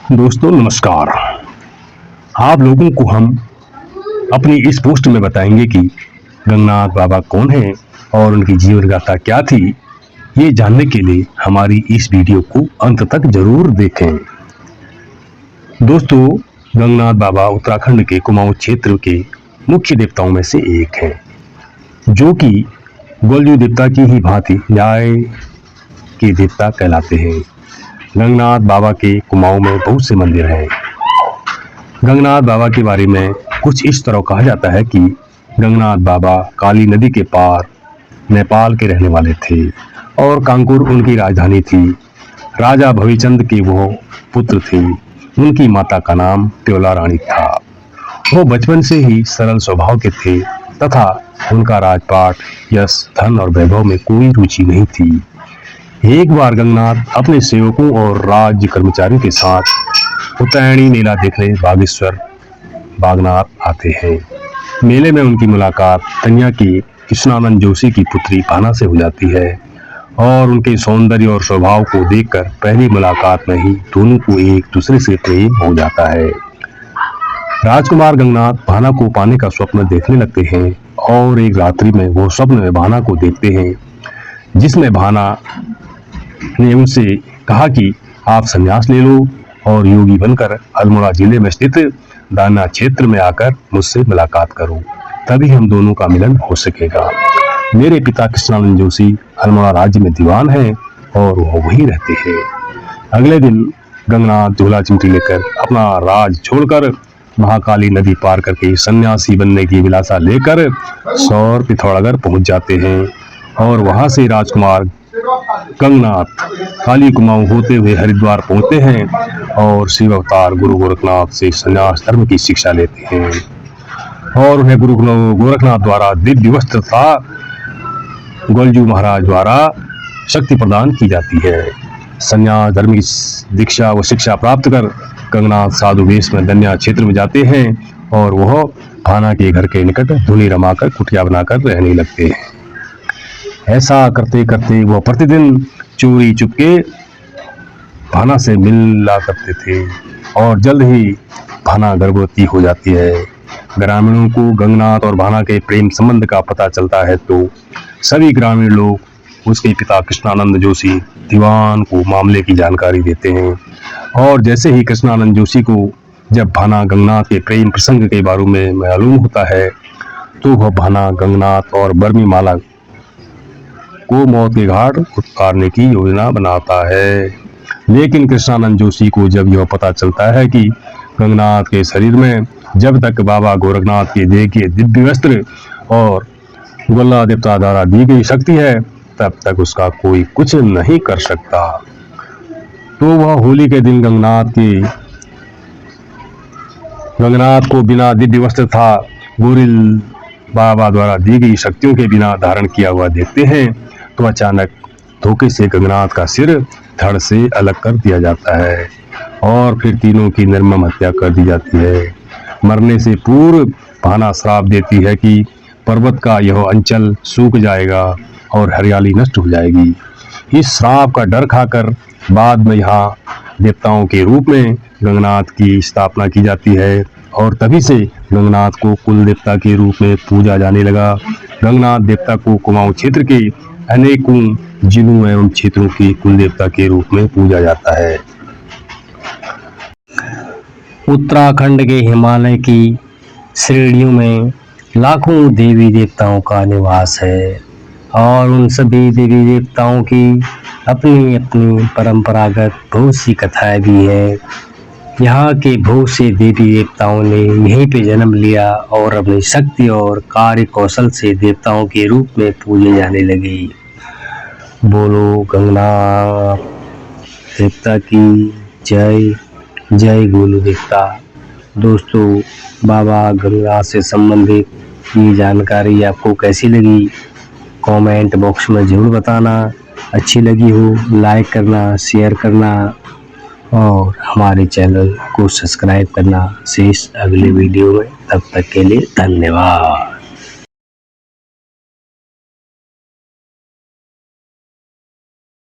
दोस्तों नमस्कार। आप लोगों को हम अपनी इस पोस्ट में बताएंगे कि गंगनाथ बाबा कौन है और उनकी जीवन गाथा क्या थी। ये जानने के लिए हमारी इस वीडियो को अंत तक जरूर देखें। दोस्तों, गंगनाथ बाबा उत्तराखंड के कुमाऊं क्षेत्र के मुख्य देवताओं में से एक हैं, जो कि गोलजू देवता की ही भांति न्याय के देवता कहलाते हैं। गंगनाथ बाबा के कुमाऊं में बहुत से मंदिर हैं। गंगनाथ बाबा के बारे में कुछ इस तरह कहा जाता है कि गंगनाथ बाबा काली नदी के पार नेपाल के रहने वाले थे और कांकुर उनकी राजधानी थी। राजा भविचंद के वो पुत्र थे। उनकी माता का नाम त्योला रानी था। वो बचपन से ही सरल स्वभाव के थे तथा उनका राजपाट, यश, धन और वैभव में कोई रुचि नहीं थी। एक बार गंगनाथ अपने सेवकों और राज्य कर्मचारियों के साथ उत्तरायणी मेला देखने बागेश्वर बागनाथ आते हैं। मेले में उनकी मुलाकात तनिया की कृष्णानंद जोशी की पुत्री भाना से हो जाती है और उनके सौंदर्य और स्वभाव को देखकर पहली मुलाकात में ही दोनों को एक दूसरे से प्रेम हो जाता है। राजकुमार गंगनाथ भाना को पाने का स्वप्न देखने लगते हैं और एक रात्रि में वो स्वप्न में भाना को देखते हैं, जिसमें भाना ने उनसे कहा कि आप संन्यास ले लो और योगी बनकर अल्मोड़ा जिले में स्थित दाना क्षेत्र में आकर मुझसे मुलाकात करो, तभी हम दोनों का मिलन हो सकेगा। मेरे पिता कृष्णानंद जोशी अल्मोड़ा राज्य में दीवान हैं और वो वहीं रहते हैं। अगले दिन गंगनाथ झोला चिमटी लेकर अपना राज छोड़कर महाकाली नदी पार करके सन्यासी बनने की विलासा लेकर सौर पिथौरागढ़ पहुंच जाते हैं और वहां से राजकुमार गंगनाथ काली कुमाऊं होते हुए हरिद्वार पहुंचते हैं और शिव अवतार गुरु गोरखनाथ से संन्यास धर्म की शिक्षा लेते हैं और उन्हें गुरु गोरखनाथ द्वारा दिव्य वस्त्र तथा गोलजू महाराज द्वारा शक्ति प्रदान की जाती है। संन्यास धर्म की दीक्षा व शिक्षा प्राप्त कर गंगनाथ साधु वेश में दन्या क्षेत्र में जाते हैं और वह भाना के घर के निकट धुनी रमाकर कुटिया बनाकर रहने लगते हैं। ऐसा करते करते वह प्रतिदिन चोरी चुपके भाना से मिला करते थे और जल्द ही भाना गर्भवती हो जाती है। ग्रामीणों को गंगनाथ और भाना के प्रेम संबंध का पता चलता है तो सभी ग्रामीण लोग उसके पिता कृष्णानंद जोशी दीवान को मामले की जानकारी देते हैं और जैसे ही कृष्णानंद जोशी को जब भाना गंगनाथ के प्रेम प्रसंग के बारे में मालूम होता है तो वह भाना गंगनाथ और बर्मी माला को मौत के घाट उतारने की योजना बनाता है। लेकिन कृष्णानंद जोशी को जब यह पता चलता है कि गंगनाथ के शरीर में जब तक बाबा गोरखनाथ के देह के दिव्य वस्त्र और गोल्ला देवता द्वारा दी गई शक्ति है, तब तक उसका कोई कुछ नहीं कर सकता। तो वह होली के दिन गंगनाथ को बिना दिव्य वस्त्र था गोरिल बाबा द्वारा दी गई शक्तियों के बिना धारण किया हुआ देखते हैं तो अचानक धोखे से गंगनाथ का सिर धड़ से अलग कर दिया जाता है और फिर तीनों की निर्मम हत्या कर दी जाती है। मरने से पूर्व भाना श्राप देती है कि पर्वत का यह अंचल सूख जाएगा और हरियाली नष्ट हो जाएगी। इस श्राप का डर खाकर बाद में यहाँ देवताओं के रूप में गंगनाथ की स्थापना की जाती है और तभी से गंगनाथ को कुल देवता के रूप में पूजा जाने लगा। गंगनाथ देवता को कुमाऊं क्षेत्र के अनेकों जिलों एवं क्षेत्रों के कुल देवता के रूप में पूजा जाता है। उत्तराखंड के हिमालय की श्रेणियों में लाखों देवी देवताओं का निवास है और उन सभी देवी देवताओं की अपनी अपनी परंपरागत बहुत सी कथाएं भी है। यहाँ के बहुत से देवी देवताओं ने यहीं पे जन्म लिया और अपनी शक्ति और कार्य कौशल से देवताओं के रूप में पूजे जाने लगे। बोलो गंगनाथ देवता की जय, जय गोलू देवता। दोस्तों, बाबा गंगनाथ से संबंधित ये जानकारी आपको कैसी लगी कमेंट बॉक्स में ज़रूर बताना। अच्छी लगी हो लाइक करना, शेयर करना और हमारे चैनल को सब्सक्राइब करना। शेष अगले वीडियो में, तब तक के लिए धन्यवाद।